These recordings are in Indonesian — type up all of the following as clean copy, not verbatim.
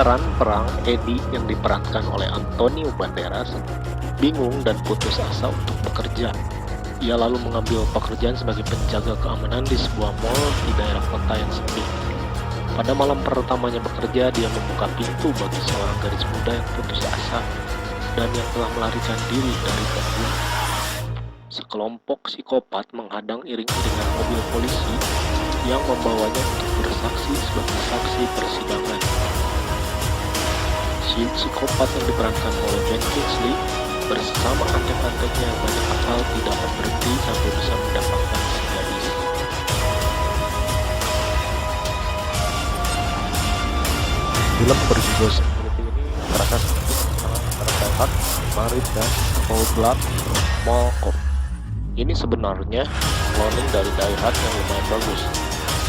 Veteran perang Eddie yang diperankan oleh Antonio Banderas bingung dan putus asa untuk bekerja. Ia lalu mengambil pekerjaan sebagai penjaga keamanan di sebuah mall di daerah kota yang sepi. Pada malam pertamanya bekerja, dia membuka pintu bagi seorang gadis muda yang putus asa dan yang telah melarikan diri dari pembunuh. Sekelompok psikopat menghadang iring-iringan mobil polisi yang membawanya untuk bersaksi sebagai saksi persidangan. Si psikopat yang diperankan oleh Ben Kingsley bersama antek-anteknya yang banyak akal tidak akan berhenti sampai bisa mendapatkan si gadis. Film berjudul Security ini terasa seperti pasangan antara Die Hard, Marit, dan Cold Blood Mall Cop. Ini sebenarnya cloning dari Die Hard yang lumayan bagus,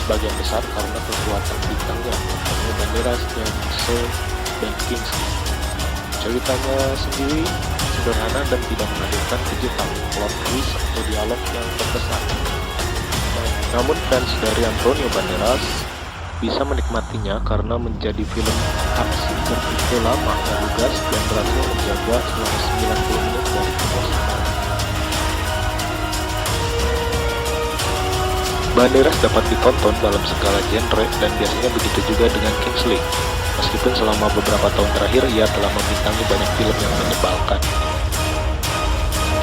sebagian besar karena kekuatan bintangnya, Antonio Banderas dan Ben Kingsley. Ceritanya sendiri sederhana dan tidak menghadirkan kejutan, plot twist atau dialog yang berkesan. Namun fans dari Antonio Banderas bisa menikmatinya karena menjadi film aksi bertipe lama dan lugas dan berhasil menjaga selama 90 menit dari kebosanan. Banderas dapat ditonton dalam segala genre dan biasanya begitu juga dengan Kingsley. Meskipun selama beberapa tahun terakhir ia telah membintangi banyak film yang menyebalkan.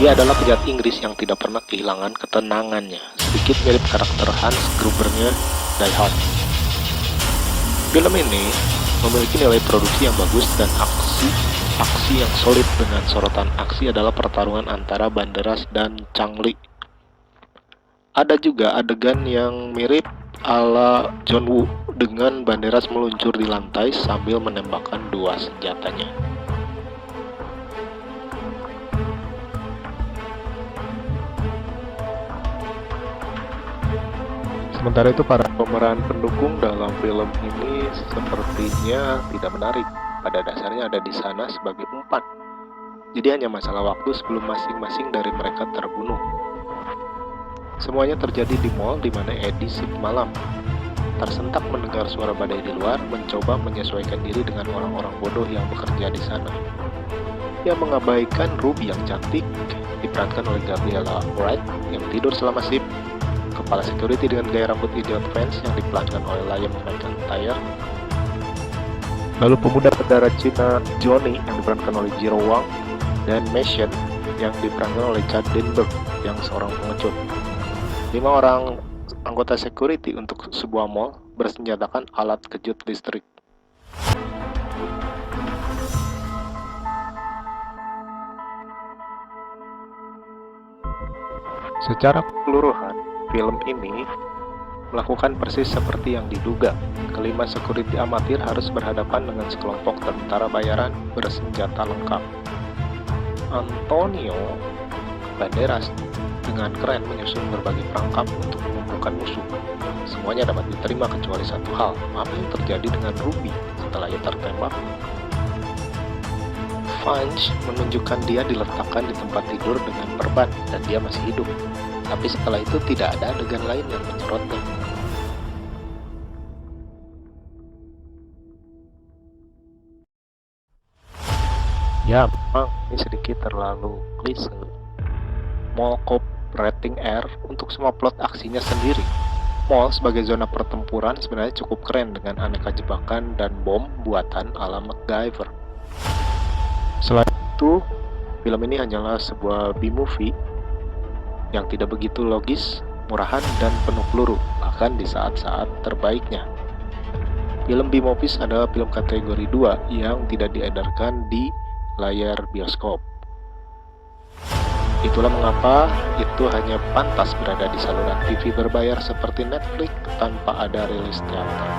Dia adalah penjahat Inggris yang tidak pernah kehilangan ketenangannya, sedikit mirip karakter Hans Grubernya Die Hard. Film ini memiliki nilai produksi yang bagus dan aksi yang solid dengan sorotan aksi adalah pertarungan antara Banderas dan Chang Li. Ada juga adegan yang mirip ala John Woo dengan Banderas meluncur di lantai sambil menembakkan dua senjatanya. Sementara itu para pemeran pendukung dalam film ini sepertinya tidak menarik. Pada dasarnya ada di sana sebagai umpan. Jadi hanya masalah waktu sebelum masing-masing dari mereka terbunuh. Semuanya terjadi di mall di mana Eddie shift malam. Tersentak mendengar suara badai di luar, mencoba menyesuaikan diri dengan orang-orang bodoh yang bekerja di sana. Ia mengabaikan Ruby yang cantik, diperankan oleh Gabriella Wright yang tidur selama shift. Kepala security dengan gaya rambut idiot Vance yang diperankan oleh Liam McIntyre. Lalu pemuda berdarah Cina Johnny yang diperankan oleh Jiro Wang, dan Mission yang diperankan oleh Chad Lindbergh yang seorang pengecut. 5 orang anggota security untuk sebuah mall bersenjatakan alat kejut listrik. Secara keseluruhan, film ini melakukan persis seperti yang diduga. Kelima security amatir harus berhadapan dengan sekelompok tentara bayaran bersenjata lengkap. Antonio Banderas dengan keren menyusun berbagai perangkap untuk melumpuhkan musuh. Semuanya dapat diterima kecuali satu hal, apa yang terjadi dengan Ruby setelah ia tertembak. Funch menunjukkan dia diletakkan di tempat tidur dengan perban dan dia masih hidup. Tapi setelah itu tidak ada adegan lain yang menyorotnya. Ya, memang ini sedikit terlalu klise. Mall Cop rating R untuk semua plot aksinya sendiri. Mall sebagai zona pertempuran sebenarnya cukup keren dengan aneka jebakan dan bom buatan ala MacGyver. Selain itu, film ini hanyalah sebuah B-movie yang tidak begitu logis, murahan, dan penuh peluru, bahkan di saat-saat terbaiknya. Film B-movies adalah film kategori 2 yang tidak diedarkan di layar bioskop. Itulah mengapa itu hanya pantas berada di saluran TV berbayar seperti Netflix tanpa ada rilis teater.